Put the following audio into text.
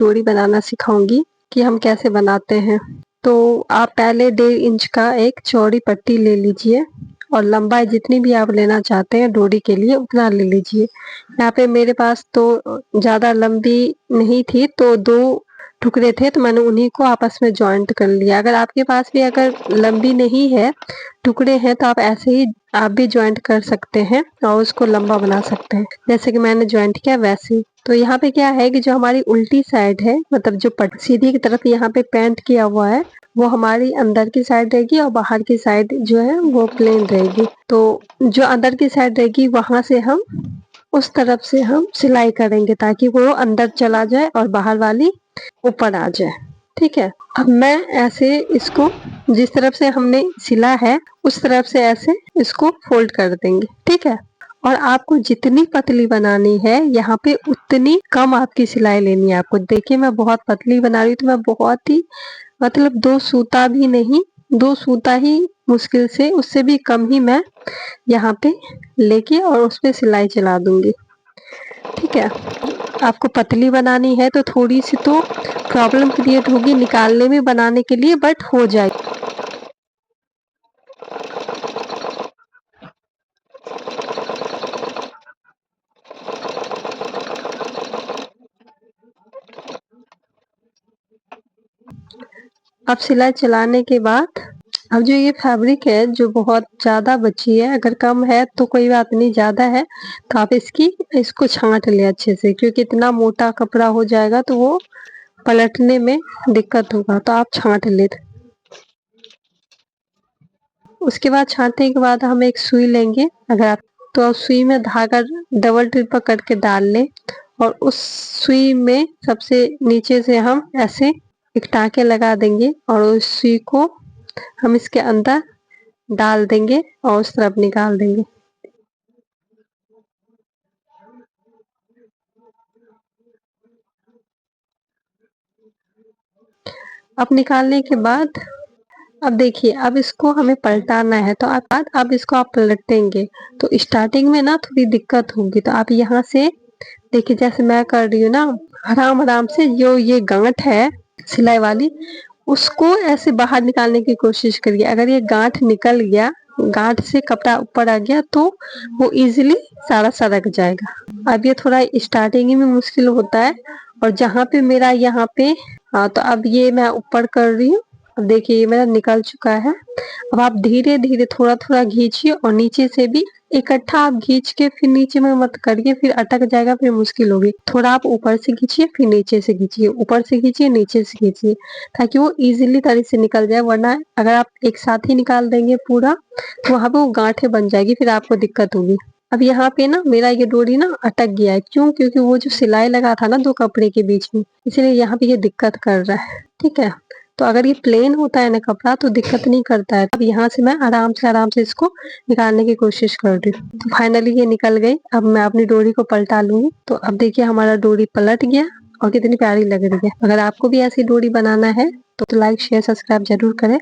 डोरी बनाना सिखाऊंगी कि हम कैसे बनाते हैं। तो आप पहले 1.5 इंच का एक चौड़ी पट्टी ले लीजिए और लंबाई जितनी भी आप लेना चाहते हैं डोरी के लिए उतना ले लीजिए। यहाँ पे मेरे पास तो ज़्यादा लंबी नहीं थी, तो 2 टुकड़े थे, तो मैंने उन्हीं को आपस में जॉइंट कर लिया। अगर आपके पास भी अगर लंबी नहीं है, टुकड़े हैं, तो आप ऐसे ही आप भी जॉइंट कर सकते हैं और उसको लंबा बना सकते हैं, जैसे कि मैंने जॉइंट किया वैसे ही। तो यहाँ पे क्या है कि जो हमारी उल्टी साइड है, मतलब जो सीधी की तरफ यहाँ पे पेंट किया हुआ है, वो हमारी अंदर की साइड रहेगी और बाहर की साइड जो है वो प्लेन रहेगी। तो जो अंदर की साइड रहेगी वहां से हम उस तरफ से हम सिलाई करेंगे ताकि वो अंदर चला जाए और बाहर वाली ऊपर आ जाए। ठीक है, अब मैं ऐसे इसको जिस तरफ से हमने सिला है उस तरफ से ऐसे इसको फोल्ड कर देंगे। ठीक है, और आपको जितनी पतली बनानी है यहाँ पे उतनी कम आपकी सिलाई लेनी है आपको। देखिए मैं बहुत पतली बना रही हूँ, तो मैं बहुत ही मतलब 2 सूता भी नहीं, 2 सूता ही मुश्किल से, उससे भी कम ही मैं यहाँ पे लेके और उस पे सिलाई चला दूंगी। ठीक है, आपको पतली बनानी है तो थोड़ी सी तो प्रॉब्लम क्रिएट होगी निकालने में बनाने के लिए, बट हो जाएगी। अब सिलाई चलाने के बाद अब जो ये फैब्रिक है जो बहुत ज़्यादा बची है, अगर कम है तो कोई बात नहीं, ज़्यादा है तो आप इसको छांट ले अच्छे से, क्योंकि इतना मोटा कपड़ा हो जाएगा तो वो पलटने में दिक्कत होगा, तो आप छांट ले। उसके बाद छांटने के बाद हम एक सुई लेंगे, अगर आप तो सुई में धागा डबल ट्रिपल करके डाल लें और उस सुई में सबसे नीचे से हम ऐसे एक टाँके लगा देंगे और उस सुई को हम इसके अंदर डाल देंगे और उस तरफ निकाल देंगे। अब निकालने के बाद अब देखिए, अब इसको हमें पलटाना है, तो अब इसको आप पलटेंगे तो स्टार्टिंग में ना थोड़ी दिक्कत होगी, तो आप यहाँ से देखिए जैसे मैं कर रही हूँ ना, आराम आराम से जो ये गांठ है सिलाई वाली उसको ऐसे बाहर निकालने की कोशिश करिए। अगर ये गांठ निकल गया, गांठ से कपड़ा ऊपर आ गया तो वो इजीली सारा सरक जाएगा। अब ये थोड़ा स्टार्टिंग में मुश्किल होता है, और जहाँ पे मेरा यहाँ पे हाँ, तो अब ये मैं ऊपर कर रही हूँ। अब देखिए ये मेरा निकल चुका है। अब आप धीरे धीरे थोड़ा थोड़ा खींचिए और नीचे से भी इकट्ठा आप खींच के फिर नीचे में मत करिए, फिर अटक जाएगा, फिर मुश्किल होगी। थोड़ा आप ऊपर से खींचिए, फिर नीचे से खींचिए, ऊपर से खींचिए, नीचे से खींचिए, ताकि वो इजीली तरह से निकल जाए। वरना अगर आप एक साथ ही निकाल देंगे पूरा तो वहां पे वो गांठें बन जाएगी, फिर आपको दिक्कत होगी। अब यहाँ पे ना मेरा ये डोरी ना अटक गया है, क्यों? क्योंकि वो जो सिलाई लगा था ना 2 कपड़े के बीच में, इसीलिए यहाँ पे ये दिक्कत कर रहा है। ठीक है, तो अगर ये प्लेन होता है ना कपड़ा तो दिक्कत नहीं करता है। अब यहाँ से मैं आराम से इसको निकालने की कोशिश कर रही हूँ, तो फाइनली ये निकल गई। अब मैं अपनी डोरी को पलटा लूंगी, तो अब देखिए हमारा डोरी पलट गया और कितनी प्यारी लग रही है। अगर आपको भी ऐसी डोरी बनाना है तो लाइक शेयर सब्सक्राइब जरूर करें।